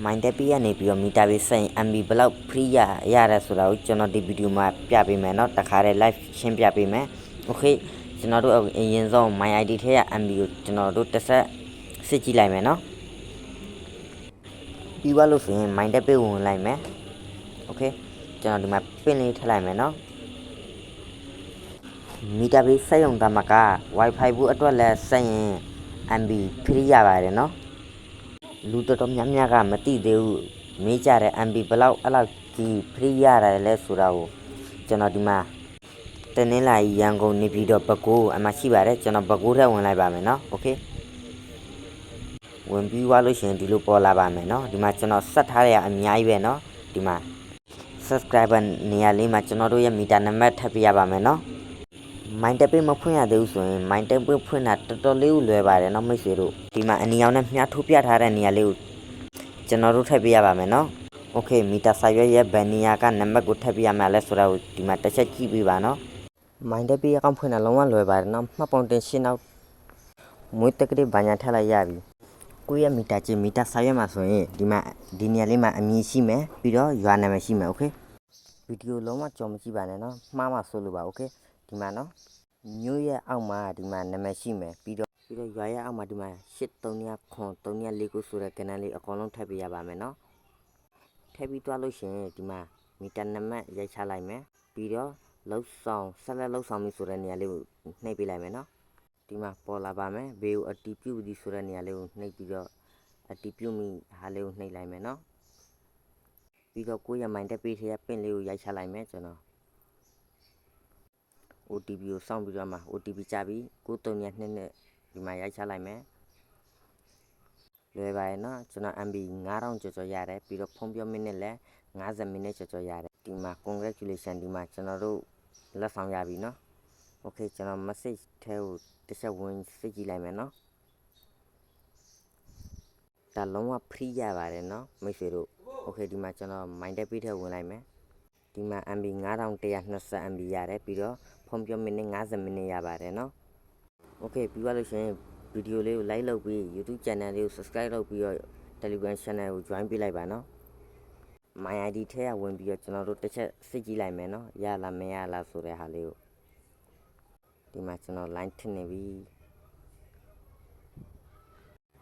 မိုင်းတက်ပေးရနေပြီးတော့မီတာပေးဆိုင် MB ဘလောက် free ရတယ်ဆိုတာကိုကျွန်တော်ဒီဗီဒီယိုမှာပြပေးမယ်เนาะတခါတည်း live ရှင်းပြပေးမယ် okay ကျွန်တော်တို့အရင်ဆုံး my ID ထဲက MB ကိုကျွန်တော်တို့တစ်ဆက်စစ်ကြည့်လိုက်မယ်เนาะပြီးသွားလို့ဆိုရင် မိုင်းတက်ပေးဝင်လိုက်မယ် okay ကျွန်တော်ဒီမှာပင်လေးထည့်လိုက်မယ်เนาะမီတာပေးစက်ရုံတမက Wi-Fi ဘူးအတွက်လည်းစက်ရင် MB free ရပါတယ်เนาะလူတော်တော်များများကမသိသေးဘူးမေးကြတယ် MB ဘလောက်အဲ့လောက်ကြီး free ရတယ်လဲဆိုတာကိုကျွန်တော်ဒီမှာတနင်္လာရီရန်ကုန်နေပြီးတော့ပဲခူးအမှရှိပါတယ်ကျွန်တော်ပဲခူးထဲဝင်လိုက်ပါမယ်เนาะ okay ဝင်ပြီးသွားလို့ရှိရင်ဒီလိုပေါ်လာပါမယ်เนาะဒီမှာကျွန်တော်ဆက်ထားရအများကြီးပဲเนาะဒီမှာ subscriber နေရာလေးမှာကျွန်တော်တို့ရဲ့မီတာနံပါတ်ထပ်ပြရပါမယ်เนาะမိုင်းတက်ပေးမဖွင့်ရသေးဘူးဆိုရင်မိုင်းတက်ပေးဖွင့်တာတော်တော်လေးကိုလွယ်ပါတယ်เนาะမိတ်ဆွေတို့ဒီမှာအနီအောင်နဲ့မြားထိုးပြထားတဲ့နေရာလေးကိုကျွန်တော်တို့ထပ်ပြရပါမယ်เนาะโอเคမီတာစာရွက်ရဲ့ဘယ်နေရာကနံပါတ်ကိုထပ်ပြရမှာလဲဆိုတာကိုဒီမှာတစ်ချက်ကြည့်ပေးပါเนาะမိုင်းတက်ပေးအကောင့်ဖွင့်တာလုံးဝလွယ်ပါတယ်เนาะမှတ်ပုံတင်ရှင်းတော့မွေးတက်ကလေးဘာညာထည့်လိုက်ရပြီကိုယ့်ရဲ့မီတာချင်းမီတာစာရွက်မှာဆိုရင်ဒီမှာဒီနေရာလေးမှာအမည်ရှိမယ်ပြီးတော့ရွာနာမည်ရှိမယ်โอเคဗီဒီယိုလုံးဝကြော်မကြည့်ပါနဲ့เนาะမှားမှဆိုလို့ပါโอเคဒီမှာเนาะမြို့ရဲ့အောက်မှာဒီမှာနာမည်ရှိမယ်ပြီးတော့ရွာရဲ့အောက်မှာဒီမှာ839349ဆိုတဲ့ကဏ္ဍလေးအကုန်လုံးထပ်ပြရပါမယ်เนาะထည့်ပြီးသွားလို့ရှိရင်ဒီမှာမီတာနံပါတ်ရိုက်ချလိုက်မယ်ပြီးတော့လောက်ဆောင်ဆက်လက်လောက်ဆောင်ပြီဆိုတဲ့နေရာလေးကိုနှိပ်ပေးလိုက်မယ်เนาะဒီမှာပေါ်လာပါမယ်ဘေးကိုအတီးပြုတ်သည်ဆိုတဲ့နေရာလေးကိုနှိပ်ပြီးတော့အတီးပြုတ်မိဟာလေးကိုနှိပ်လိုက်မယ်เนาะပြီးတော့ကိုယ့်ရဲ့မိုင်းတက်ပေးထဲကပင့်လေးကိုရိုက်ချလိုက်မယ်ကျွန်တော် OTP ကိုစောင့်ပြီးတော့မှ OTP ကြပြီ9322နဲ့ဒီမှာရိုက်ချလိုက်မယ်လွယ်ပါရဲ့เนาะကျွန်တော် MB 9000ကျော်ရတယ်ပြီးတော့ဖုန်းပြောမိနစ်လည်း50မိနစ်ကျော်ရတယ်ဒီမှာ congratulation ဒီမှာကျွန်တော်တို့လက်ဆောင်ရပြီเนาะ okay ကျွန်တော် message ထဲကိုတစ်ချက်ဝင်စစ်ကြည့်လိုက်မယ်เนาะဒါလုံးဝ free ရပါတယ်เนาะမိတ်ဆွေတို့ okay ဒီမှာကျွန်တော် mind tap ထဲဝင်လိုက်မယ်ဒီမှာ MB 9120 MB ရတယ်ပြီးတော့ဖုန်းပြောမိနစ်50မိနစ်ရပါတယ်เนาะ okay ပြီးသွားလို့ရှိရင်ဗီဒီယိုလေးကို like လုပ်ပြီး YouTube channel လေးကို subscribe လုပ်ပြီးတော့ Telegram channel ကို join ပေးလိုက်ပါเนาะ my ID ထဲကဝင်ပြီးတော့ကျွန်တော်တို့တစ်ချက်စစ်ကြည့်လိုက်မယ်เนาะရလားမရလားဆိုတဲ့ဟာလေးကိုဒီမှာကျွန်တော် line ထည့်နေပြီ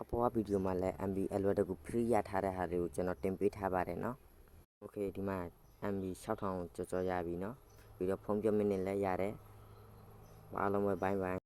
အပေါ်ကဗီဒီယိုမှာလည်း MB အလွယ်တကူ free ရထားတဲ့ဟာလေးကိုကျွန်တော်တင်ပေးထားပါတယ်เนาะ okay ဒီမှာ MB 6000ကျော်ရပြီเนาะပြီးတော့ဖုန်းပြောမိနစ်လည်းရတယ်အားလုံးပဲ bye bye